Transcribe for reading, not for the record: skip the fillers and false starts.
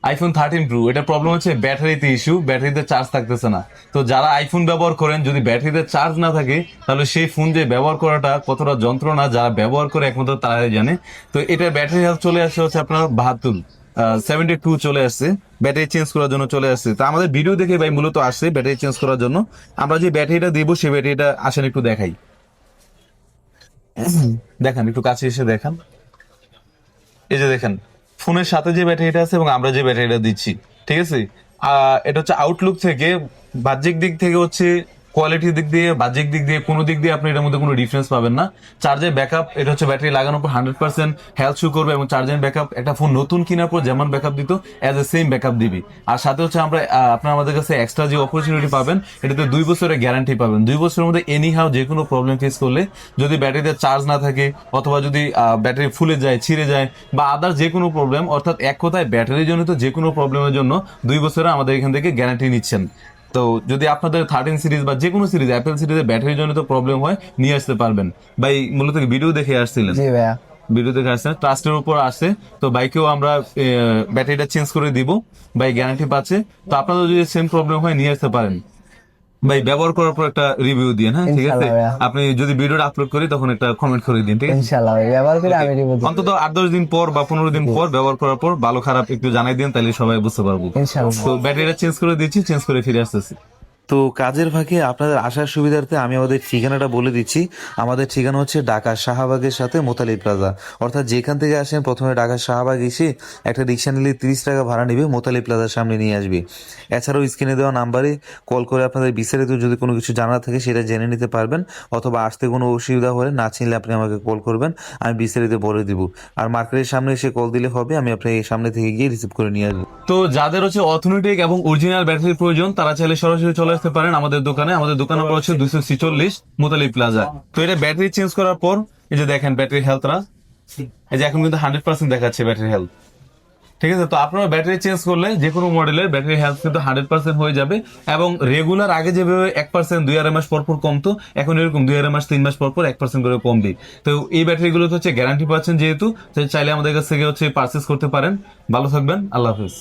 IPhone 13 pro, এটা problem হচ্ছে ব্যাটারিতে ইস্যু, ব্যাটারিতে চার্জ থাকতেছে না। তো যারা আইফোন ব্যবহার করেন, যদি ব্যাটারিতে চার্জ না থাকে তাহলে সেই ফোন যে ব্যবহার করাটা কতটা যন্ত্রণা, যারা ব্যবহার করে একমাত্র তারাই জানে। তো এটার ব্যাটারি হেলথ চলে আসছে হচ্ছে আপনার 72 চলে আসছে, ব্যাটারি চেঞ্জ করার জন্য চলে আসছে। তো আমাদের ভিডিও দেখে ভাই মূলত আসছে ব্যাটারি চেঞ্জ করার জন্য। আমরা যে ব্যাটারিটা দিব সেই ব্যাটারিটা আসেন একটু দেখাই। দেখান, একটু কাছে এসে দেখান। এই যে দেখেন, ফোনের সাথে যে ব্যাটারিটা আছে এবং আমরা যে ব্যাটারিটা দিচ্ছি, ঠিক আছে। এটা হচ্ছে আউটলুক থেকে, বাহ্যিক দিক থেকে হচ্ছে, কোয়ালিটির দিক দিয়ে, বাহ্যিক দিক দিয়ে, কোনো দিক দিয়ে আপনি এটার মধ্যে কোনো ডিফারেন্স পাবেন না। চার্জের ব্যাকআপ, এটা হচ্ছে ব্যাটারি লাগানোর পর 100% হেলথ শো করবে, এবং চার্জের ব্যাকআপ একটা ফোন নতুন কেনার পর যেমন ব্যাকআপ দিত অ্যাজ এ সেম ব্যাকআপ দিবি। আর সাথে হচ্ছে আমরা আপনার আমাদের কাছে এক্সট্রা যে অপরচুনিটি পাবেন, এটাতে 2 বছরের গ্যারান্টি পাবেন। 2 বছরের মধ্যে এনি হাউ যে কোনো প্রবলেম ফেস করলে, যদি ব্যাটারিতে চার্জ না থাকে অথবা যদি ব্যাটারি ফুলে যায়, ছিঁড়ে যায়, বা আদার যে কোনো প্রবলেম, অর্থাৎ এক কথায় ব্যাটারি জনিত যে কোনো প্রবলেমের জন্য 2 বছরে আমাদের এখান থেকে গ্যারান্টি নিচ্ছেন। তো যদি আপনাদের 13 সিরিজ বা যে কোনো সিরিজ, অ্যাপেল সিরিজে ব্যাটারি জনিত প্রবলেম হয়, নিয়ে আসতে পারবেন। ভাই মূলত ভিডিও দেখে আসছিলেন, জি ভাইয়া। ভিডিও দেখে আসছেন, ট্রাস্টের উপর আসছে। তো বাইকেও আমরা ব্যাটারিটা চেঞ্জ করে দিব, বাই গ্যারান্টি পাচ্ছে। তো আপনাদের যদি সেম প্রবলেম হয় নিয়ে আসতে পারেন। ভাই ব্যবহার করার পর একটা রিভিউ দিন, হ্যাঁ ঠিক আছে। ইনশাল্লাহ ভাইয়া। আপনি যদি ভিডিওটা আপলোড করি তখন একটা কমেন্ট করে দিন, ঠিক আছে। ইনশাল্লাহ ভাই, ব্যবহার করে Okay. আমি রিভিউ দিব। অন্তত 8-10 দিন পর বা 15 দিন পর ব্যবহার করার পর ভালো খারাপ একটু জানাই দিন, তাহলে সবাই বুঝতে পারবো। ইনশাল্লাহ। তো ব্যাটারিটা চেঞ্জ করে দিচ্ছি, চেঞ্জ করে ফিরে আসতেছি। তো কাজের ফাঁকে আপনাদের আসার সুবিধার্থে আমি আমাদের ঠিকানাটা বলে দিচ্ছি। আমাদের ঠিকানা হচ্ছে ঢাকা শাহবাগের সাথে মোতালি প্লাজা। অর্থাৎ যেখান থেকে আসেন প্রথমে ঢাকা শাহবাগ এসে একটা রিক্সা নিলে 30 টাকা ভাড়া নেবে, মোতালি প্লাজার সামনে নিয়ে আসবে। এছাড়াও স্ক্রিনে দেওয়া নাম্বারে কল করে আপনাদের বিস্তারিত যদি কোনো কিছু জানার থাকে সেটা জেনে নিতে পারবেন, অথবা আসতে কোনো অসুবিধা হলে না চিনলে আপনি আমাকে কল করবেন, আমি বিস্তারিত বলে দিব। আর মার্কেটের সামনে এসে কল দিলে হবে, আমি আপনাকে সামনে থেকে গিয়ে রিসিভ করে নিয়ে আসবো। তো যাদের হচ্ছে অথেন্টিক এবং অরিজিনাল ব্যাটারির প্রয়োজন, তারা চাইলে সরাসরি চলে আসতে পারেন আমাদের দোকানে। আমাদের দোকান নম্বর হচ্ছে 246 মোতালি প্লাজা। তো এটা ব্যাটারি চেঞ্জ করার পর এই যে দেখেন ব্যাটারি হেলথরা, এই যে এখন কিন্তু 100% দেখাচ্ছে ব্যাটারি হেলথ, ঠিক আছে। তো আপনারা ব্যাটারি চেঞ্জ করলে যে কোনো মডেলের ব্যাটারি হেলথ কিন্তু 100% হয়ে যাবে। এবং রেগুলার আগে যেভাবে 1% 2-2.5 মাস পর পর কমতো, এখন এরকম 2-2.5 মাস 3 মাস পর পর 1% করে কমবে। তো এই ব্যাটারিগুলো হচ্ছে গ্যারান্টি পাচ্ছেন যেহেতু, তো চাইলে আমাদের কাছ থেকে হচ্ছে পারচেস করতে পারেন। ভালো থাকবেন, আল্লাহ হাফেজ।